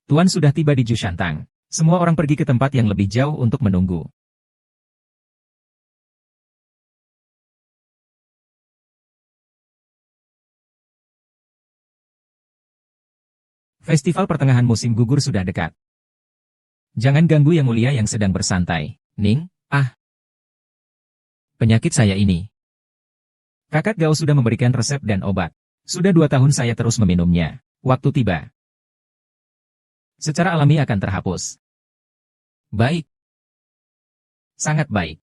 Tuan sudah tiba di Jushantang. Semua orang pergi ke tempat yang lebih jauh untuk menunggu. Festival pertengahan musim gugur sudah dekat. Jangan ganggu Yang Mulia yang sedang bersantai. Ning, penyakit saya ini. Kakak Gao sudah memberikan resep dan obat. Sudah 2 tahun saya terus meminumnya. Waktu tiba. Secara alami akan terhapus. Baik. Sangat baik.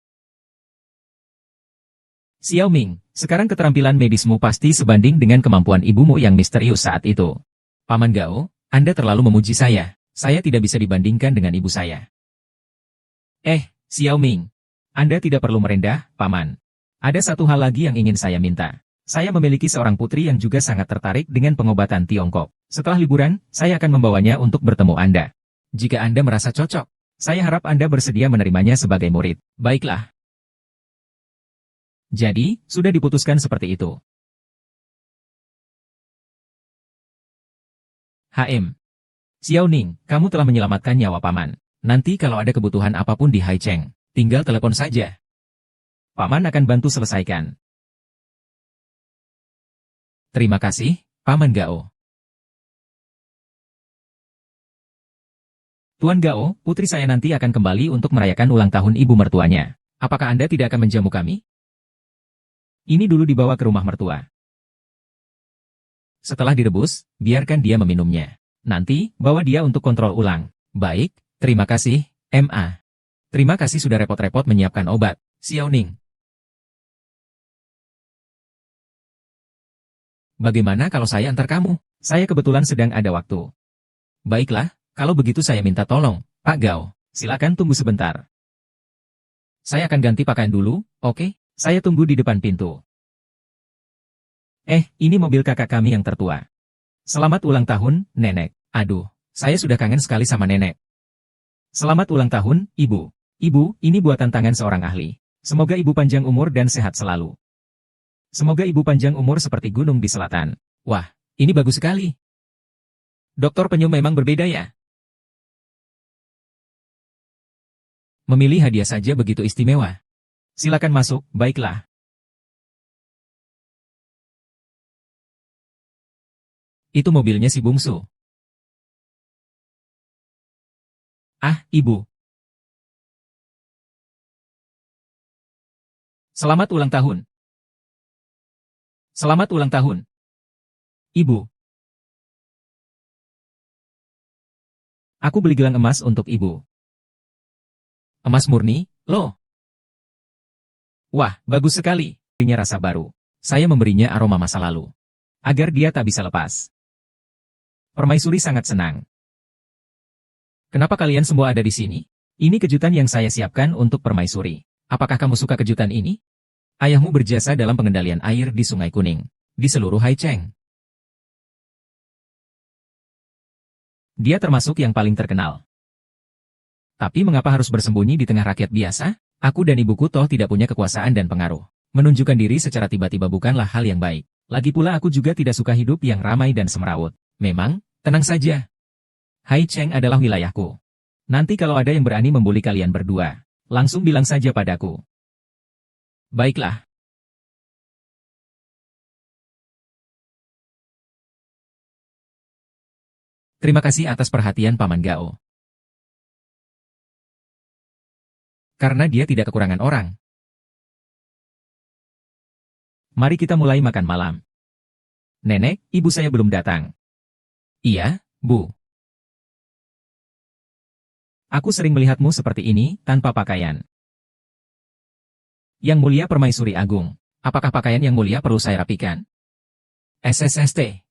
Xiao Ming, sekarang keterampilan medismu pasti sebanding dengan kemampuan ibumu yang misterius saat itu. Paman Gao, Anda terlalu memuji saya. Saya tidak bisa dibandingkan dengan ibu saya. Xiao Ming. Anda tidak perlu merendah, Paman. Ada satu hal lagi yang ingin saya minta. Saya memiliki seorang putri yang juga sangat tertarik dengan pengobatan Tiongkok. Setelah liburan, saya akan membawanya untuk bertemu Anda. Jika Anda merasa cocok, saya harap Anda bersedia menerimanya sebagai murid. Baiklah. Jadi, sudah diputuskan seperti itu. Xiao Ning, kamu telah menyelamatkan nyawa Paman. Nanti kalau ada kebutuhan apapun di Haicheng, tinggal telepon saja. Paman akan bantu selesaikan. Terima kasih, Paman Gao. Tuan Gao, putri saya nanti akan kembali untuk merayakan ulang tahun ibu mertuanya. Apakah Anda tidak akan menjamu kami? Ini dulu dibawa ke rumah mertua. Setelah direbus, biarkan dia meminumnya. Nanti, bawa dia untuk kontrol ulang. Baik, terima kasih, Ma. Terima kasih sudah repot-repot menyiapkan obat, Xiao Ning. Bagaimana kalau saya antar kamu? Saya kebetulan sedang ada waktu. Baiklah, kalau begitu saya minta tolong, Pak Gao. Silakan tunggu sebentar. Saya akan ganti pakaian dulu, oke? Saya tunggu di depan pintu. Ini mobil kakak kami yang tertua. Selamat ulang tahun, Nenek. Aduh, saya sudah kangen sekali sama Nenek. Selamat ulang tahun, Ibu. Ibu, ini buatan tangan seorang ahli. Semoga Ibu panjang umur dan sehat selalu. Semoga Ibu panjang umur seperti gunung di selatan. Wah, ini bagus sekali. Dokter Penyu memang berbeda ya? Memilih hadiah saja begitu istimewa. Silakan masuk, baiklah. Itu mobilnya si bungsu. Ibu. Selamat ulang tahun. Selamat ulang tahun. Ibu. Aku beli gelang emas untuk Ibu. Emas murni, loh. Wah, bagus sekali. Ini rasa baru. Saya memberinya aroma masa lalu. Agar dia tak bisa lepas. Permaisuri sangat senang. Kenapa kalian semua ada di sini? Ini kejutan yang saya siapkan untuk Permaisuri. Apakah kamu suka kejutan ini? Ayahmu berjasa dalam pengendalian air di Sungai Kuning, di seluruh Haicheng. Dia termasuk yang paling terkenal. Tapi mengapa harus bersembunyi di tengah rakyat biasa? Aku dan ibuku toh tidak punya kekuasaan dan pengaruh. Menunjukkan diri secara tiba-tiba bukanlah hal yang baik. Lagi pula aku juga tidak suka hidup yang ramai dan semrawut. Memang, tenang saja. Haicheng adalah wilayahku. Nanti kalau ada yang berani membuli kalian berdua, langsung bilang saja padaku. Baiklah. Terima kasih atas perhatian Paman Gao. Karena dia tidak kekurangan orang. Mari kita mulai makan malam. Nenek, ibu saya belum datang. Iya, Bu. Aku sering melihatmu seperti ini, tanpa pakaian. Yang Mulia Permaisuri Agung, apakah pakaian Yang Mulia perlu saya rapikan? SSST.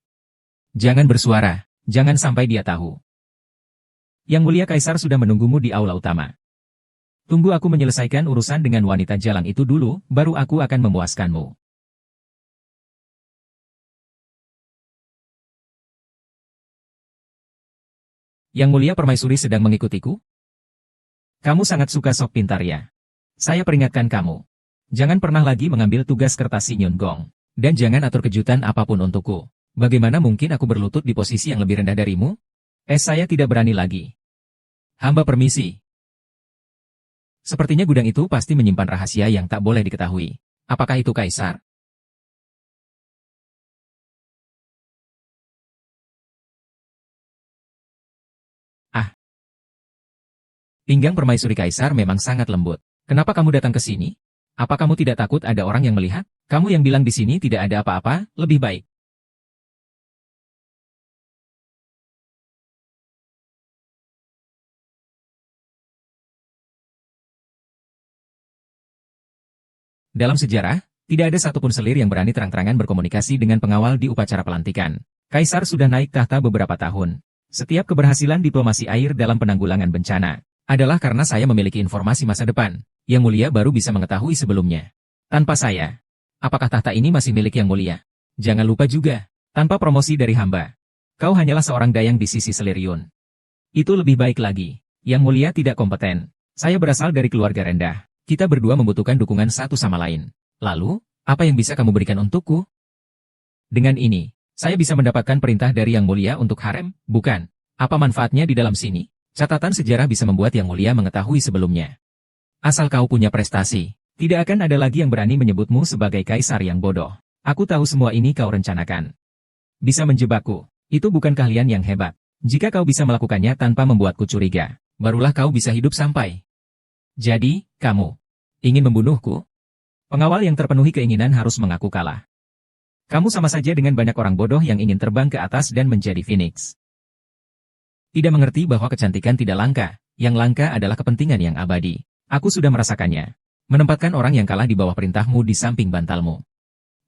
Jangan bersuara, jangan sampai dia tahu. Yang Mulia Kaisar sudah menunggumu di aula utama. Tunggu aku menyelesaikan urusan dengan wanita jalang itu dulu, baru aku akan memuaskanmu. Yang Mulia Permaisuri sedang mengikutiku? Kamu sangat suka sok pintar ya? Saya peringatkan kamu. Jangan pernah lagi mengambil tugas kertas si Nyun Gong. Dan jangan atur kejutan apapun untukku. Bagaimana mungkin aku berlutut di posisi yang lebih rendah darimu? Saya tidak berani lagi. Hamba permisi. Sepertinya gudang itu pasti menyimpan rahasia yang tak boleh diketahui. Apakah itu Kaisar? Ah, pinggang permaisuri Kaisar memang sangat lembut. Kenapa kamu datang ke sini? Apa kamu tidak takut ada orang yang melihat? Kamu yang bilang di sini tidak ada apa-apa, lebih baik. Dalam sejarah, tidak ada satupun selir yang berani terang-terangan berkomunikasi dengan pengawal di upacara pelantikan. Kaisar sudah naik tahta beberapa tahun. Setiap keberhasilan diplomasi air dalam penanggulangan bencana adalah karena saya memiliki informasi masa depan, yang mulia baru bisa mengetahui sebelumnya. Tanpa saya, apakah tahta ini masih milik yang mulia? Jangan lupa juga, tanpa promosi dari hamba, kau hanyalah seorang dayang di sisi Seliriun. Itu lebih baik lagi. Yang mulia tidak kompeten. Saya berasal dari keluarga rendah. Kita berdua membutuhkan dukungan satu sama lain. Lalu, apa yang bisa kamu berikan untukku? Dengan ini, saya bisa mendapatkan perintah dari Yang Mulia untuk harem, bukan? Apa manfaatnya di dalam sini? Catatan sejarah bisa membuat Yang Mulia mengetahui sebelumnya. Asal kau punya prestasi, tidak akan ada lagi yang berani menyebutmu sebagai kaisar yang bodoh. Aku tahu semua ini kau rencanakan. Bisa menjebakku, itu bukan keahlian yang hebat. Jika kau bisa melakukannya tanpa membuatku curiga, barulah kau bisa hidup sampai. Jadi, kamu ingin membunuhku? Pengawal yang terpenuhi keinginan harus mengaku kalah. Kamu sama saja dengan banyak orang bodoh yang ingin terbang ke atas dan menjadi phoenix. Tidak mengerti bahwa kecantikan tidak langka, yang langka adalah kepentingan yang abadi. Aku sudah merasakannya. Menempatkan orang yang kalah di bawah perintahmu di samping bantalmu.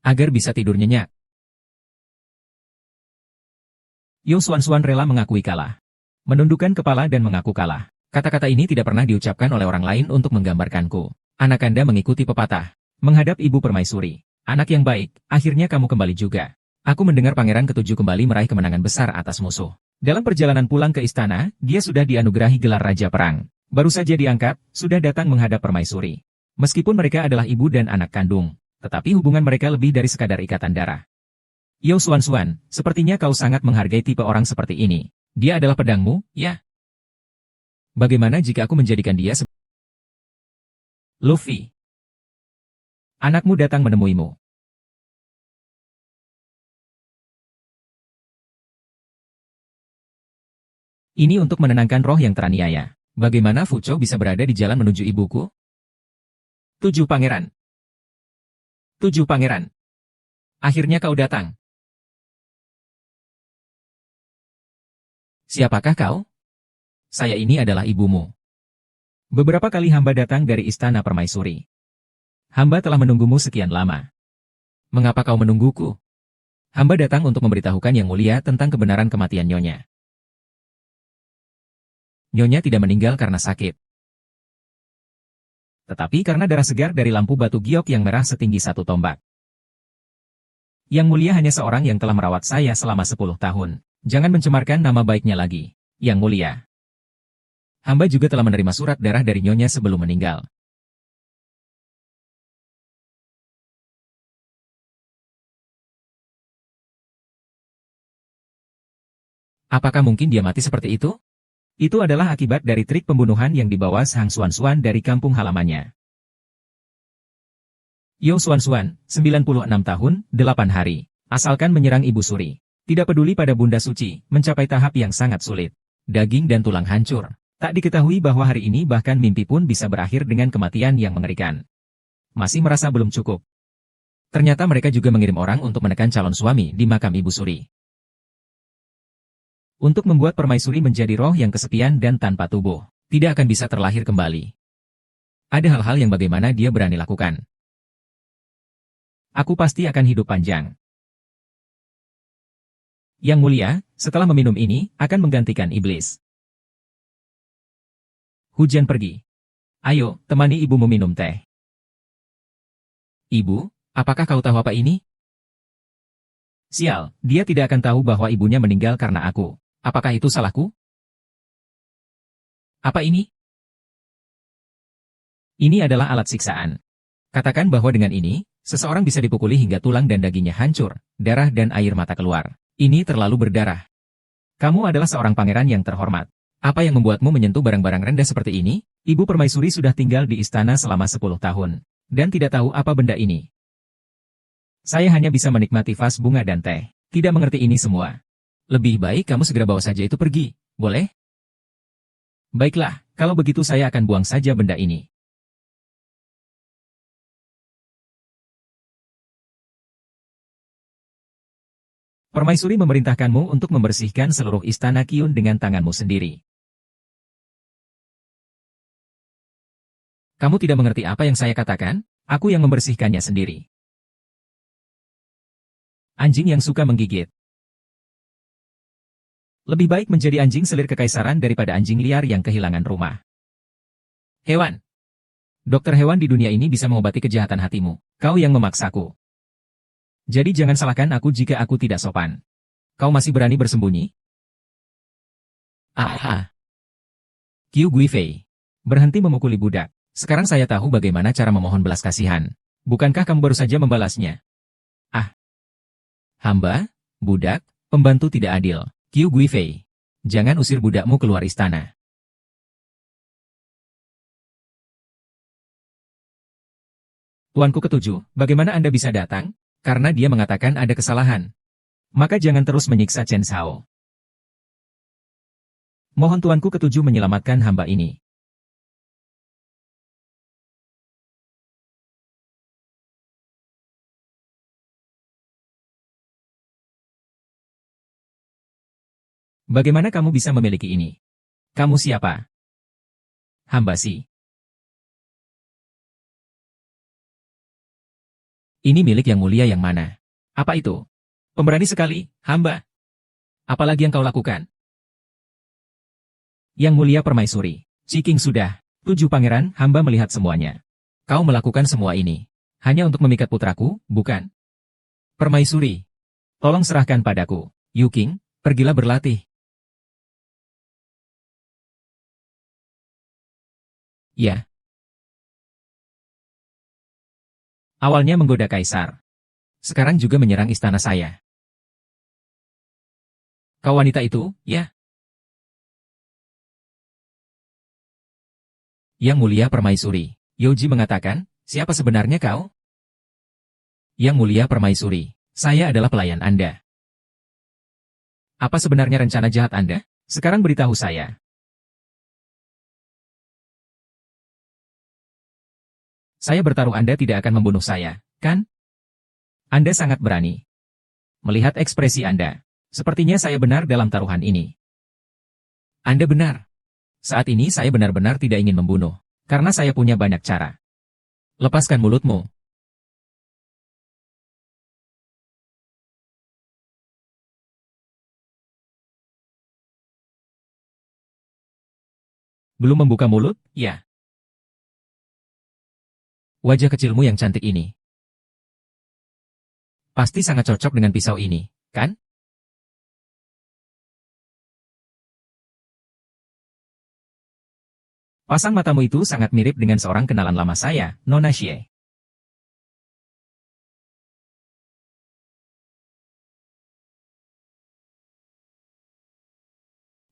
Agar bisa tidur nyenyak. Yo Xuan rela mengakui kalah. Menundukkan kepala dan mengaku kalah. Kata-kata ini tidak pernah diucapkan oleh orang lain untuk menggambarkanku. Anak Anda mengikuti pepatah. Menghadap Ibu Permaisuri. Anak yang baik, akhirnya kamu kembali juga. Aku mendengar Pangeran Ketujuh kembali meraih kemenangan besar atas musuh. Dalam perjalanan pulang ke istana, dia sudah dianugerahi gelar Raja Perang. Baru saja diangkat, sudah datang menghadap Permaisuri. Meskipun mereka adalah ibu dan anak kandung, tetapi hubungan mereka lebih dari sekadar ikatan darah. Yo Xuan, sepertinya kau sangat menghargai tipe orang seperti ini. Dia adalah pedangmu, ya? Bagaimana jika aku menjadikan dia sebagai Luffy? Anakmu datang menemuimu. Ini untuk menenangkan roh yang teraniaya. Bagaimana Fuco bisa berada di jalan menuju ibuku? 7 Pangeran. 7 Pangeran. Akhirnya kau datang. Siapakah kau? Saya ini adalah ibumu. Beberapa kali hamba datang dari istana permaisuri. Hamba telah menunggumu sekian lama. Mengapa kau menungguku? Hamba datang untuk memberitahukan Yang Mulia tentang kebenaran kematian Nyonya. Nyonya tidak meninggal karena sakit. Tetapi karena darah segar dari lampu batu giok yang merah setinggi 1 tombak. Yang Mulia hanya seorang yang telah merawat saya selama 10 tahun. Jangan mencemarkan nama baiknya lagi, Yang Mulia. Hamba juga telah menerima surat darah dari Nyonya sebelum meninggal. Apakah mungkin dia mati seperti itu? Itu adalah akibat dari trik pembunuhan yang dibawa Sang Xuan dari kampung halamannya. Yo Xuan, 96 tahun, 8 hari. Asalkan menyerang Ibu Suri. Tidak peduli pada Bunda Suci, mencapai tahap yang sangat sulit. Daging dan tulang hancur. Tak diketahui bahwa hari ini bahkan mimpi pun bisa berakhir dengan kematian yang mengerikan. Masih merasa belum cukup. Ternyata mereka juga mengirim orang untuk menekan calon suami di makam Ibu Suri. Untuk membuat permaisuri menjadi roh yang kesepian dan tanpa tubuh, tidak akan bisa terlahir kembali. Ada hal-hal yang bagaimana dia berani lakukan. Aku pasti akan hidup panjang. Yang Mulia, setelah meminum ini, akan menggantikan iblis. Hujan pergi. Ayo, temani ibumu minum teh. Ibu, apakah kau tahu apa ini? Sial, dia tidak akan tahu bahwa ibunya meninggal karena aku. Apakah itu salahku? Apa ini? Ini adalah alat siksaan. Katakan bahwa dengan ini, seseorang bisa dipukuli hingga tulang dan dagingnya hancur, darah dan air mata keluar. Ini terlalu berdarah. Kamu adalah seorang pangeran yang terhormat. Apa yang membuatmu menyentuh barang-barang rendah seperti ini? Ibu Permaisuri sudah tinggal di istana selama 10 tahun, dan tidak tahu apa benda ini. Saya hanya bisa menikmati vas bunga dan teh. Tidak mengerti ini semua. Lebih baik kamu segera bawa saja itu pergi, boleh? Baiklah, kalau begitu saya akan buang saja benda ini. Permaisuri memerintahkanmu untuk membersihkan seluruh istana Qiyun dengan tanganmu sendiri. Kamu tidak mengerti apa yang saya katakan? Aku yang membersihkannya sendiri. Anjing yang suka menggigit. Lebih baik menjadi anjing selir kekaisaran daripada anjing liar yang kehilangan rumah. Hewan. Dokter hewan di dunia ini bisa mengobati kejahatan hatimu. Kau yang memaksaku. Jadi jangan salahkan aku jika aku tidak sopan. Kau masih berani bersembunyi? Aha. Qiu Guifei. Berhenti memukuli budak. Sekarang saya tahu bagaimana cara memohon belas kasihan. Bukankah kamu baru saja membalasnya? Ah. Hamba, budak, pembantu tidak adil. Qiu Guifei. Jangan usir budakmu keluar istana. Tuanku ketujuh, bagaimana Anda bisa datang? Karena dia mengatakan ada kesalahan. Maka jangan terus menyiksa Chen Shao. Mohon tuanku ketujuh menyelamatkan hamba ini. Bagaimana kamu bisa memiliki ini? Kamu siapa? Hamba sih. Ini milik yang mulia yang mana? Apa itu? Pemberani sekali, hamba. Apalagi yang kau lakukan? Yang mulia Permaisuri. Ciking sudah. 7 pangeran, hamba melihat semuanya. Kau melakukan semua ini. Hanya untuk memikat putraku, bukan? Permaisuri. Tolong serahkan padaku. Yuking, pergilah berlatih. Ya. Awalnya menggoda kaisar. Sekarang juga menyerang istana saya. Kau wanita itu, ya? Yang mulia Permaisuri. Yoji mengatakan, siapa sebenarnya kau? Yang mulia Permaisuri. Saya adalah pelayan Anda. Apa sebenarnya rencana jahat Anda? Sekarang beritahu saya. Saya bertaruh Anda tidak akan membunuh saya, kan? Anda sangat berani. Melihat ekspresi Anda, sepertinya saya benar dalam taruhan ini. Anda benar. Saat ini saya benar-benar tidak ingin membunuh, karena saya punya banyak cara. Lepaskan mulutmu. Belum membuka mulut, ya? Wajah kecilmu yang cantik ini. Pasti sangat cocok dengan pisau ini, kan? Pasang matamu itu sangat mirip dengan seorang kenalan lama saya, Nona Xie.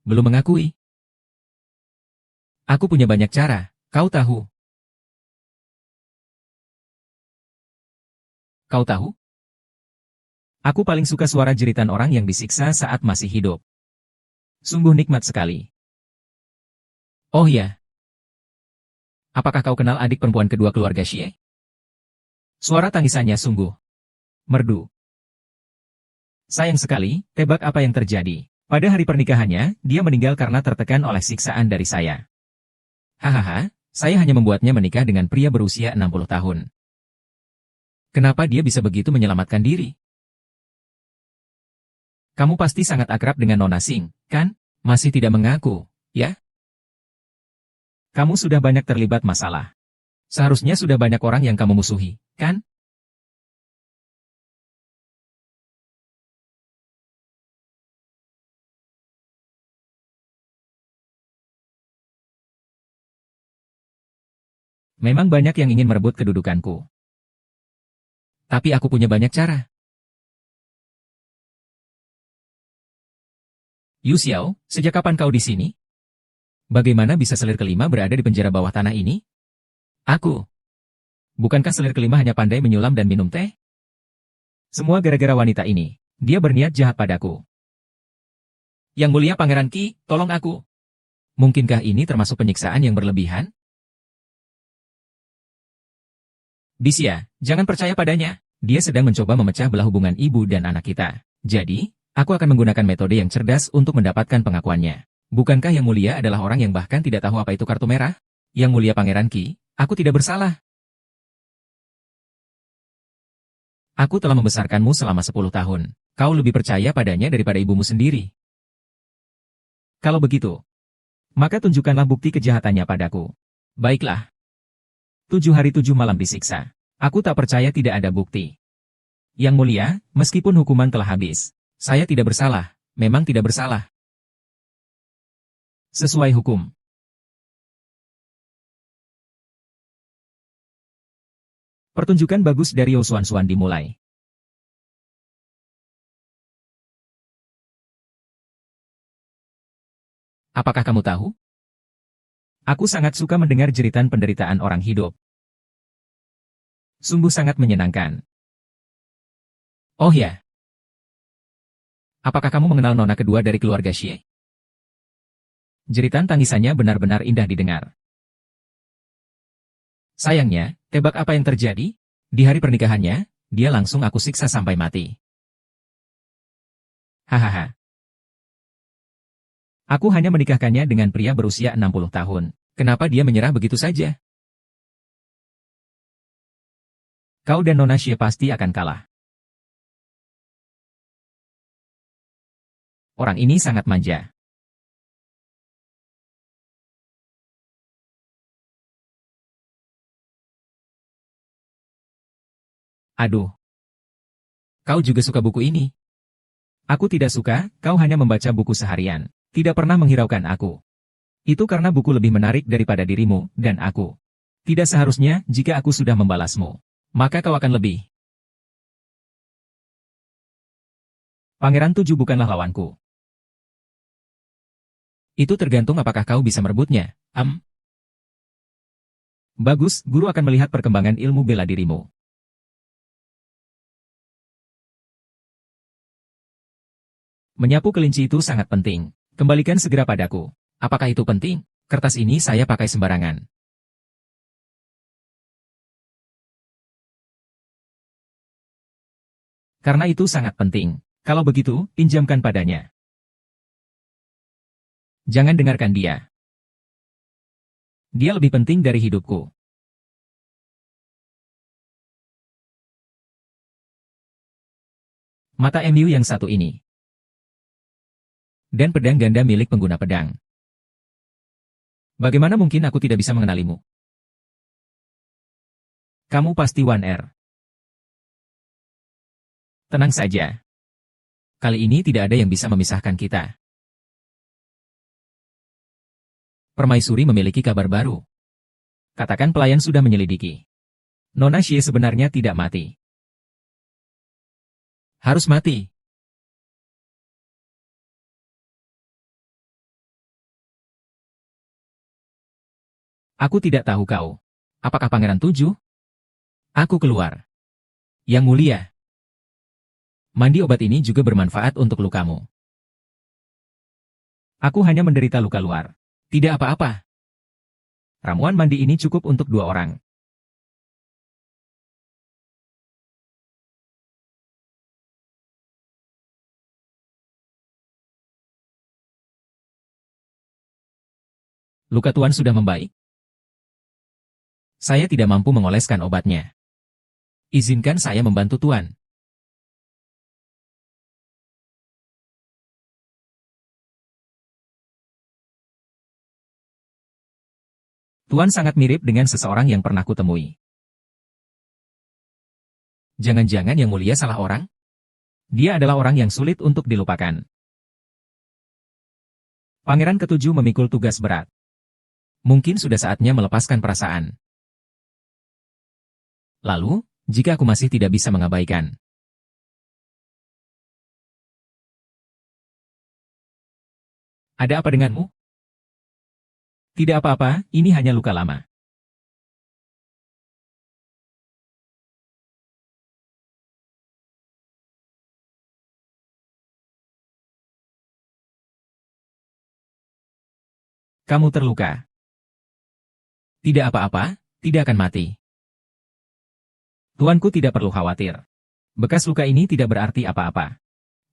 Belum mengakui. Aku punya banyak cara, kau tahu. Kau tahu? Aku paling suka suara jeritan orang yang disiksa saat masih hidup. Sungguh nikmat sekali. Oh ya. Apakah kau kenal adik perempuan kedua keluarga Xie? Suara tangisannya sungguh merdu. Sayang sekali, tebak apa yang terjadi. Pada hari pernikahannya, dia meninggal karena tertekan oleh siksaan dari saya. Hahaha, saya hanya membuatnya menikah dengan pria berusia 60 tahun. Kenapa dia bisa begitu menyelamatkan diri? Kamu pasti sangat akrab dengan Nona Sing, kan? Masih tidak mengaku, ya? Kamu sudah banyak terlibat masalah. Seharusnya sudah banyak orang yang kamu musuhi, kan? Memang banyak yang ingin merebut kedudukanku. Tapi aku punya banyak cara. Yu Xiao, sejak kapan kau di sini? Bagaimana bisa selir kelima berada di penjara bawah tanah ini? Aku. Bukankah selir kelima hanya pandai menyulam dan minum teh? Semua gara-gara wanita ini. Dia berniat jahat padaku. Yang mulia Pangeran Qi, tolong aku. Mungkinkah ini termasuk penyiksaan yang berlebihan? Bisya, jangan percaya padanya. Dia sedang mencoba memecah belah hubungan ibu dan anak kita. Jadi, aku akan menggunakan metode yang cerdas untuk mendapatkan pengakuannya. Bukankah Yang Mulia adalah orang yang bahkan tidak tahu apa itu kartu merah? Yang Mulia Pangeran Qi, aku tidak bersalah. Aku telah membesarkanmu selama 10 tahun. Kau lebih percaya padanya daripada ibumu sendiri. Kalau begitu, maka tunjukkanlah bukti kejahatannya padaku. Baiklah. 7 hari 7 malam disiksa. Aku tak percaya tidak ada bukti. Yang Mulia, meskipun hukuman telah habis, saya tidak bersalah, memang tidak bersalah. Sesuai hukum. Pertunjukan bagus dari Osuan-Suan dimulai. Apakah kamu tahu? Aku sangat suka mendengar jeritan penderitaan orang hidup. Sungguh sangat menyenangkan. Oh ya. Apakah kamu mengenal nona kedua dari keluarga Xie? Jeritan tangisannya benar-benar indah didengar. Sayangnya, tebak apa yang terjadi? Di hari pernikahannya, dia langsung aku siksa sampai mati. Hahaha. Aku hanya menikahkannya dengan pria berusia 60 tahun. Kenapa dia menyerah begitu saja? Kau dan Nona Xie pasti akan kalah. Orang ini sangat manja. Aduh. Kau juga suka buku ini? Aku tidak suka, kau hanya membaca buku seharian. Tidak pernah menghiraukan aku. Itu karena buku lebih menarik daripada dirimu, dan aku. Tidak seharusnya, jika aku sudah membalasmu, maka kau akan lebih. Pangeran 7 bukanlah lawanku. Itu tergantung apakah kau bisa merebutnya. Bagus, guru akan melihat perkembangan ilmu bela dirimu. Menyapu kelinci itu sangat penting. Kembalikan segera padaku. Apakah itu penting? Kertas ini saya pakai sembarangan. Karena itu sangat penting. Kalau begitu, pinjamkan padanya. Jangan dengarkan dia. Dia lebih penting dari hidupku. Mata MU yang satu ini. Dan pedang ganda milik pengguna pedang. Bagaimana mungkin aku tidak bisa mengenalimu? Kamu pasti 1R. Tenang saja. Kali ini tidak ada yang bisa memisahkan kita. Permaisuri memiliki kabar baru. Katakan pelayan sudah menyelidiki. Nona Xie sebenarnya tidak mati. Harus mati. Aku tidak tahu kau. Apakah Pangeran 7? Aku keluar. Yang Mulia. Mandi obat ini juga bermanfaat untuk lukamu. Aku hanya menderita luka luar. Tidak apa-apa. Ramuan mandi ini cukup untuk 2 orang. Luka Tuan sudah membaik? Saya tidak mampu mengoleskan obatnya. Izinkan saya membantu Tuan. Tuan sangat mirip dengan seseorang yang pernah kutemui. Jangan-jangan Yang Mulia salah orang? Dia adalah orang yang sulit untuk dilupakan. Pangeran ke-7 memikul tugas berat. Mungkin sudah saatnya melepaskan perasaan. Lalu, jika aku masih tidak bisa mengabaikan Ada apa denganmu? Tidak apa-apa, ini hanya luka lama. Kamu terluka. Tidak apa-apa, tidak akan mati. Tuanku tidak perlu khawatir. Bekas luka ini tidak berarti apa-apa.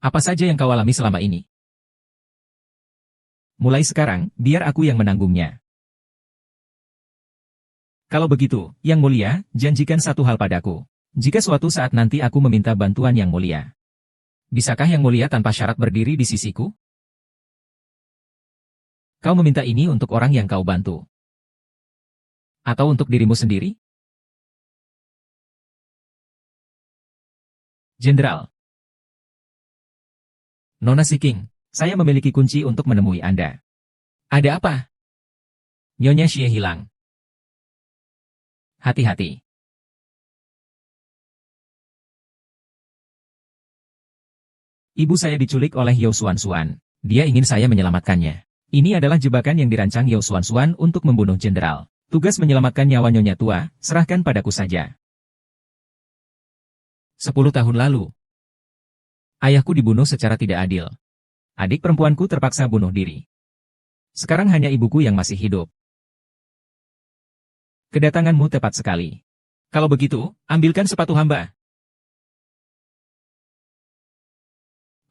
Apa saja yang kau alami selama ini? Mulai sekarang, biar aku yang menanggungnya. Kalau begitu, Yang Mulia, janjikan satu hal padaku. Jika suatu saat nanti aku meminta bantuan Yang Mulia, bisakah Yang Mulia tanpa syarat berdiri di sisiku? Kau meminta ini untuk orang yang kau bantu? Atau untuk dirimu sendiri? Jenderal. Nona Siking, saya memiliki kunci untuk menemui Anda. Ada apa? Nyonya Xie hilang. Hati-hati. Ibu saya diculik oleh Yao Xuan-Xuan. Dia ingin saya menyelamatkannya. Ini adalah jebakan yang dirancang Yao Xuan-Xuan untuk membunuh jenderal. Tugas menyelamatkan nyawa Nyonya tua, serahkan padaku saja. 10 tahun lalu, ayahku dibunuh secara tidak adil. Adik perempuanku terpaksa bunuh diri. Sekarang hanya ibuku yang masih hidup. Kedatanganmu tepat sekali. Kalau begitu, ambilkan sepatu hamba.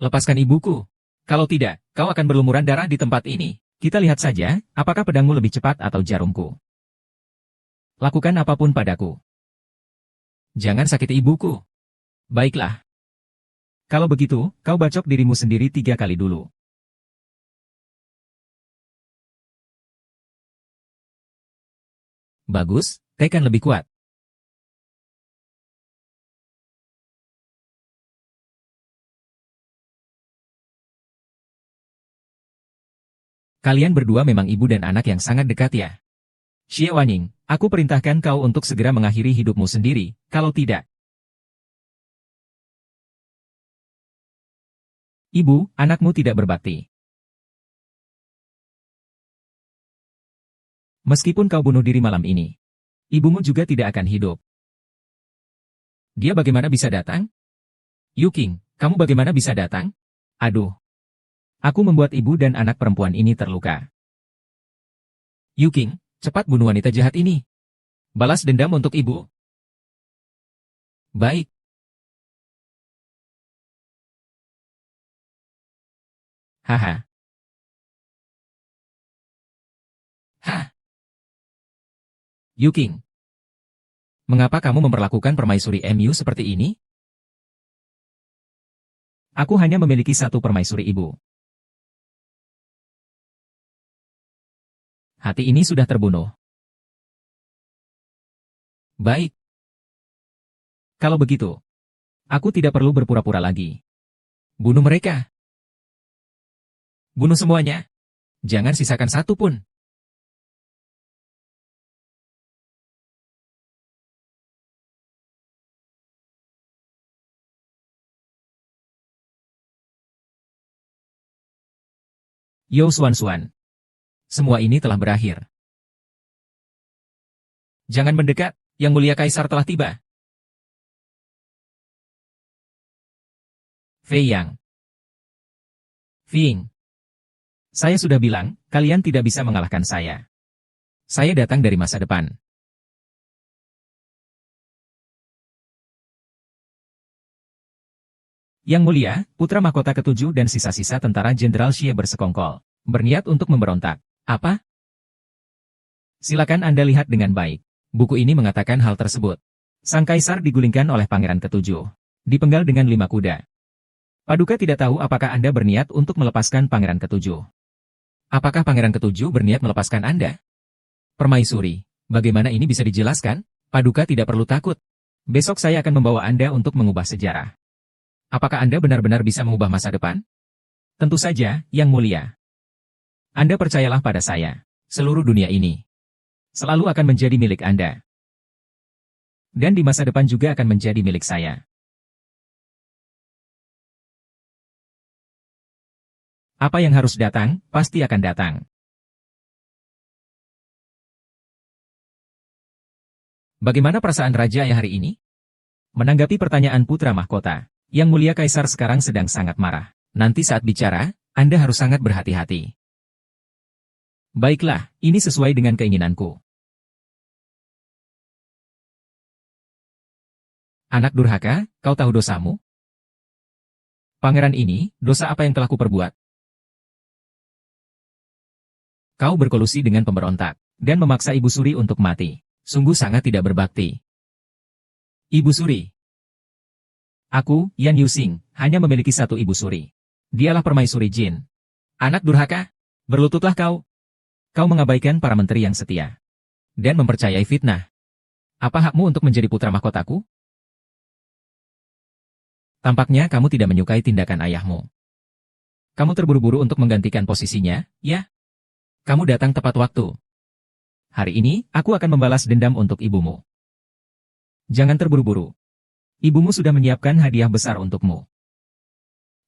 Lepaskan ibuku. Kalau tidak, kau akan berlumuran darah di tempat ini. Kita lihat saja, apakah pedangmu lebih cepat atau jarumku. Lakukan apapun padaku. Jangan sakiti ibuku. Baiklah. Kalau begitu, kau bacok dirimu sendiri 3 kali dulu. Bagus, tekan lebih kuat. Kalian berdua memang ibu dan anak yang sangat dekat ya. Xie Wanning, aku perintahkan kau untuk segera mengakhiri hidupmu sendiri, kalau tidak. Ibu, anakmu tidak berbakti. Meskipun kau bunuh diri malam ini, ibumu juga tidak akan hidup. Dia bagaimana bisa datang? Yuking, kamu bagaimana bisa datang? Aduh. Aku membuat ibu dan anak perempuan ini terluka. Yuking, cepat bunuh wanita jahat ini. Balas dendam untuk ibu. Baik. Haha. Hah. Yuking. Mengapa kamu memperlakukan permaisuri MU seperti ini? Aku hanya memiliki satu permaisuri ibu. Hati ini sudah terbunuh. Baik. Kalau begitu, aku tidak perlu berpura-pura lagi. Bunuh mereka. Bunuh semuanya. Jangan sisakan satu pun. Yao Xuan-Xuan. Semua ini telah berakhir. Jangan mendekat, Yang Mulia Kaisar telah tiba. Fei Yang. Fing. Saya sudah bilang, kalian tidak bisa mengalahkan saya. Saya datang dari masa depan. Yang Mulia, putra mahkota ketujuh dan sisa-sisa tentara Jenderal Xie bersekongkol. Berniat untuk memberontak. Apa? Silakan Anda lihat dengan baik. Buku ini mengatakan hal tersebut. Sang Kaisar digulingkan oleh Pangeran Ketujuh. Dipenggal dengan 5 kuda. Paduka tidak tahu apakah Anda berniat untuk melepaskan Pangeran Ketujuh. Apakah Pangeran Ketujuh berniat melepaskan Anda? Permaisuri, bagaimana ini bisa dijelaskan? Paduka tidak perlu takut. Besok saya akan membawa Anda untuk mengubah sejarah. Apakah Anda benar-benar bisa mengubah masa depan? Tentu saja, Yang Mulia. Anda percayalah pada saya. Seluruh dunia ini selalu akan menjadi milik Anda. Dan di masa depan juga akan menjadi milik saya. Apa yang harus datang, pasti akan datang. Bagaimana perasaan Raja Ayah hari ini? Menanggapi pertanyaan putra mahkota, Yang Mulia Kaisar sekarang sedang sangat marah. Nanti saat bicara, Anda harus sangat berhati-hati. Baiklah, ini sesuai dengan keinginanku. Anak durhaka, kau tahu dosamu? Pangeran ini, dosa apa yang telah kuperbuat? Kau berkolusi dengan pemberontak, dan memaksa Ibu Suri untuk mati. Sungguh sangat tidak berbakti. Ibu Suri. Aku, Yan Yusing, hanya memiliki satu Ibu Suri. Dialah permaisuri jin. Anak durhaka, berlututlah kau. Kau mengabaikan para menteri yang setia. Dan mempercayai fitnah. Apa hakmu untuk menjadi putra mahkotaku? Tampaknya kamu tidak menyukai tindakan ayahmu. Kamu terburu-buru untuk menggantikan posisinya, ya? Kamu datang tepat waktu. Hari ini, aku akan membalas dendam untuk ibumu. Jangan terburu-buru. Ibumu sudah menyiapkan hadiah besar untukmu.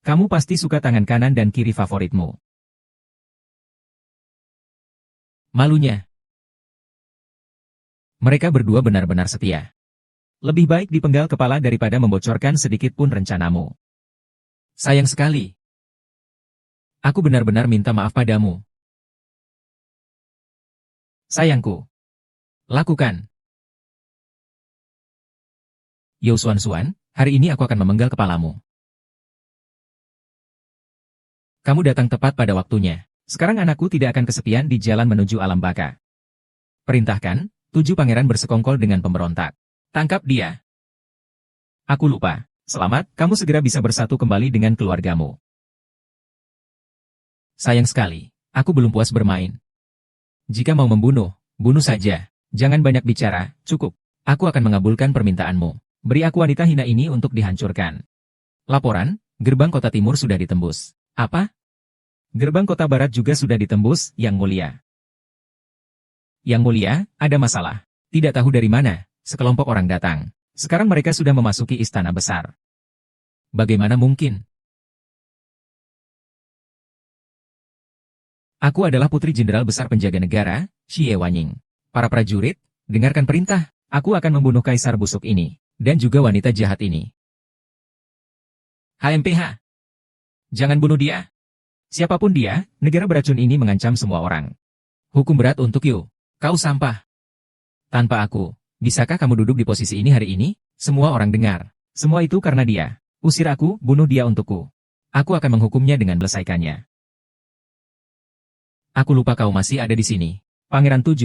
Kamu pasti suka tangan kanan dan kiri favoritmu. Malunya. Mereka berdua benar-benar setia. Lebih baik dipenggal kepala daripada membocorkan sedikit pun rencanamu. Sayang sekali. Aku benar-benar minta maaf padamu. Sayangku. Lakukan. Yo Suan-Suan, hari ini aku akan memenggal kepalamu. Kamu datang tepat pada waktunya. Sekarang anakku tidak akan kesepian di jalan menuju alam baka. Perintahkan, 7 pangeran bersekongkol dengan pemberontak. Tangkap dia. Aku lupa. Selamat, kamu segera bisa bersatu kembali dengan keluargamu. Sayang sekali, aku belum puas bermain. Jika mau membunuh, bunuh saja. Jangan banyak bicara, cukup. Aku akan mengabulkan permintaanmu. Beri aku wanita hina ini untuk dihancurkan. Laporan, gerbang kota timur sudah ditembus. Apa? Gerbang kota barat juga sudah ditembus, Yang Mulia. Yang Mulia, ada masalah. Tidak tahu dari mana, sekelompok orang datang. Sekarang mereka sudah memasuki istana besar. Bagaimana mungkin? Aku adalah putri jenderal besar penjaga negara, Xie Wanying. Para prajurit, dengarkan perintah. Aku akan membunuh kaisar busuk ini. Dan juga wanita jahat ini. HMPH. Jangan bunuh dia. Siapapun dia, negara beracun ini mengancam semua orang. Hukum berat untuk you. Kau sampah. Tanpa aku, bisakah kamu duduk di posisi ini hari ini? Semua orang dengar. Semua itu karena dia. Usir aku, bunuh dia untukku. Aku akan menghukumnya dengan melesaikannya. Aku lupa kau masih ada di sini. Pangeran 7.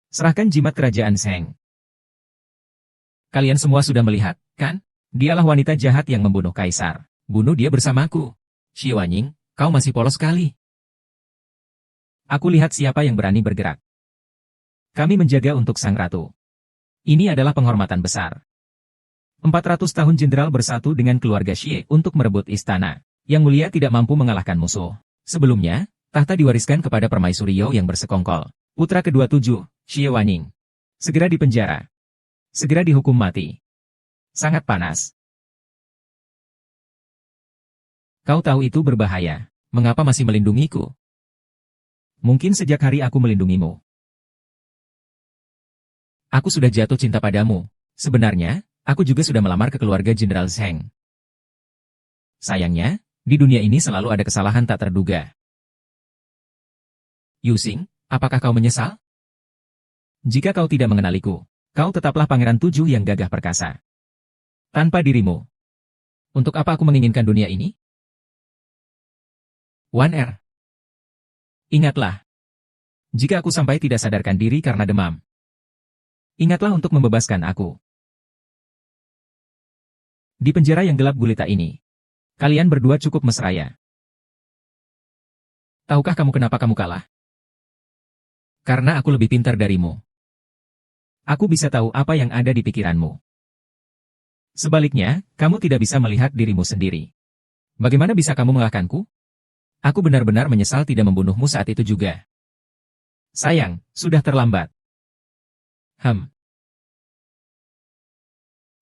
Serahkan jimat kerajaan Seng. Kalian semua sudah melihat, kan? Dialah wanita jahat yang membunuh kaisar. Bunuh dia bersamaku. Xie Wanying, kau masih polos sekali. Aku lihat siapa yang berani bergerak. Kami menjaga untuk sang ratu. Ini adalah penghormatan besar. 400 tahun jenderal bersatu dengan keluarga Xie untuk merebut istana. Yang Mulia tidak mampu mengalahkan musuh. Sebelumnya, tahta diwariskan kepada permaisuri Yo yang bersekongkol. Putra kedua 7, Xie Wanying. Segera dipenjara. Segera dihukum mati. Sangat panas. Kau tahu itu berbahaya. Mengapa masih melindungiku? Mungkin sejak hari aku melindungimu. Aku sudah jatuh cinta padamu. Sebenarnya, aku juga sudah melamar ke keluarga Jenderal Zheng. Sayangnya, di dunia ini selalu ada kesalahan tak terduga. Yusing, apakah kau menyesal? Jika kau tidak mengenaliku, kau tetaplah pangeran 7 yang gagah perkasa. Tanpa dirimu. Untuk apa aku menginginkan dunia ini? 1R. Ingatlah. Jika aku sampai tidak sadarkan diri karena demam. Ingatlah untuk membebaskan aku. Di penjara yang gelap gulita ini. Kalian berdua cukup mesraya. Tahukah kamu kenapa kamu kalah? Karena aku lebih pintar darimu. Aku bisa tahu apa yang ada di pikiranmu. Sebaliknya, kamu tidak bisa melihat dirimu sendiri. Bagaimana bisa kamu mengalahkanku? Aku benar-benar menyesal tidak membunuhmu saat itu juga. Sayang, sudah terlambat.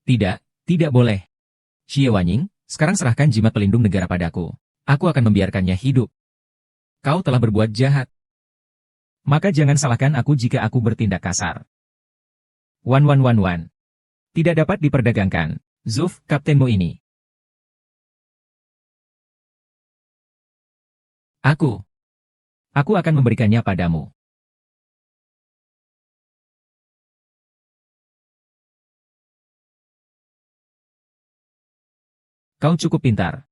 Tidak, tidak boleh. Xie Wanying, sekarang serahkan jimat pelindung negara padaku. Aku akan membiarkannya hidup. Kau telah berbuat jahat. Maka jangan salahkan aku jika aku bertindak kasar. 1111. Tidak dapat diperdagangkan. Zuf, kaptenmu ini. Aku akan memberikannya padamu. Kau cukup pintar.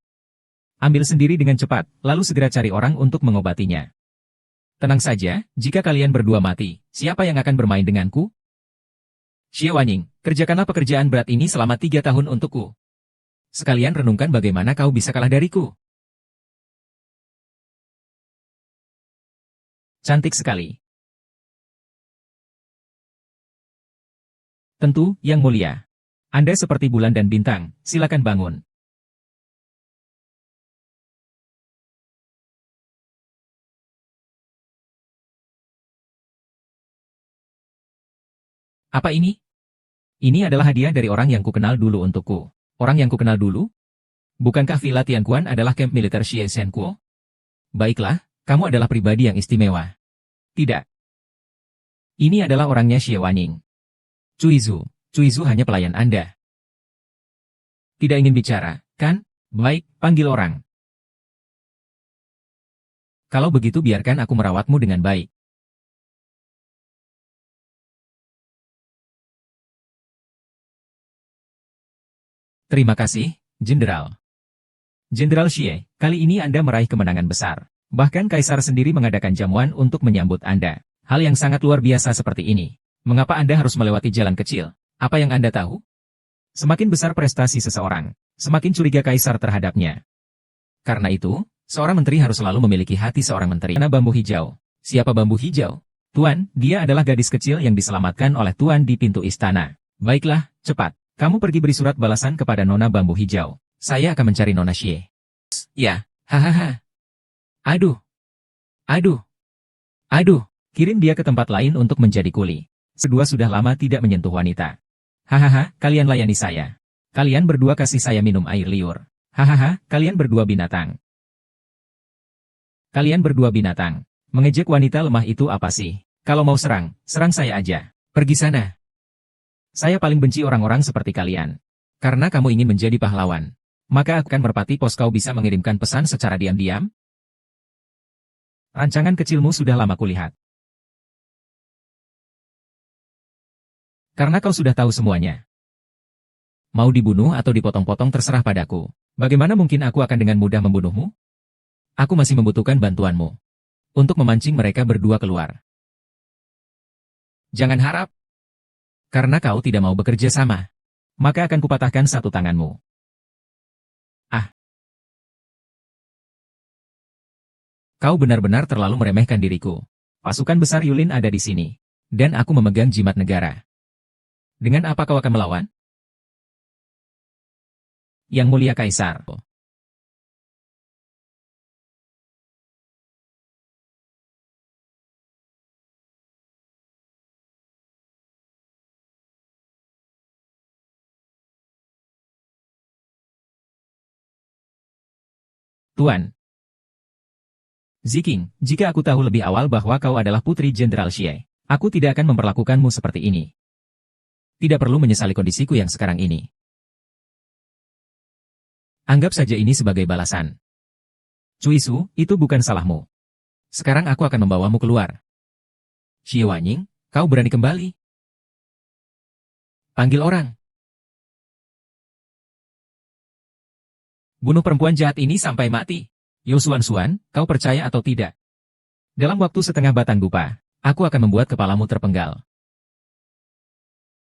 Ambil sendiri dengan cepat, lalu segera cari orang untuk mengobatinya. Tenang saja, jika kalian berdua mati, siapa yang akan bermain denganku? Xie Wanying, kerjakanlah pekerjaan berat ini selama 3 tahun untukku. Sekalian renungkan bagaimana kau bisa kalah dariku. Cantik sekali. Tentu, Yang Mulia. Anda seperti bulan dan bintang, silakan bangun. Apa ini? Ini adalah hadiah dari orang yang kukenal dulu untukku. Orang yang kukenal dulu? Bukankah Villa Tianquan adalah kamp militer Xie Zhenguo? Baiklah, kamu adalah pribadi yang istimewa. Tidak. Ini adalah orangnya Xie Wanying. Cuizu hanya pelayan Anda. Tidak ingin bicara, kan? Baik, panggil orang. Kalau begitu biarkan aku merawatmu dengan baik. Terima kasih, Jenderal. Jenderal Xie, kali ini Anda meraih kemenangan besar. Bahkan Kaisar sendiri mengadakan jamuan untuk menyambut Anda. Hal yang sangat luar biasa seperti ini. Mengapa Anda harus melewati jalan kecil? Apa yang Anda tahu? Semakin besar prestasi seseorang, semakin curiga Kaisar terhadapnya. Karena itu, seorang menteri harus selalu memiliki hati seorang menteri. Nona Bambu Hijau. Siapa Bambu Hijau? Tuan, dia adalah gadis kecil yang diselamatkan oleh Tuan di pintu istana. Baiklah, cepat. Kamu pergi beri surat balasan kepada Nona Bambu Hijau. Saya akan mencari Nona Xie. Ya, hahaha. Aduh. Kirim dia ke tempat lain untuk menjadi kuli. Kedua sudah lama tidak menyentuh wanita. Hahaha, kalian layani saya. Kalian berdua kasih saya minum air liur. Hahaha, kalian berdua binatang. Kalian berdua binatang. Mengejek wanita lemah itu apa sih? Kalau mau serang, serang saya aja. Pergi sana. Saya paling benci orang-orang seperti kalian. Karena kamu ingin menjadi pahlawan. Maka akan merpati pos kau bisa mengirimkan pesan secara diam-diam? Rancangan kecilmu sudah lama kulihat. Karena kau sudah tahu semuanya. Mau dibunuh atau dipotong-potong terserah padaku. Bagaimana mungkin aku akan dengan mudah membunuhmu? Aku masih membutuhkan bantuanmu. Untuk memancing mereka berdua keluar. Jangan harap. Karena kau tidak mau bekerja sama. Maka akan kupatahkan satu tanganmu. Ah. Kau benar-benar terlalu meremehkan diriku. Pasukan besar Yulin ada di sini. Dan aku memegang jimat negara. Dengan apa kau akan melawan? Yang Mulia Kaisar. Tuan. Ziking, jika aku tahu lebih awal bahwa kau adalah putri Jenderal Xie, aku tidak akan memperlakukanmu seperti ini. Tidak perlu menyesali kondisiku yang sekarang ini. Anggap saja ini sebagai balasan. Cuisu, itu bukan salahmu. Sekarang aku akan membawamu keluar. Xie Wanying, kau berani kembali? Panggil orang. Bunuh perempuan jahat ini sampai mati. Yo Suan, kau percaya atau tidak? Dalam waktu setengah batang dupa, aku akan membuat kepalamu terpenggal.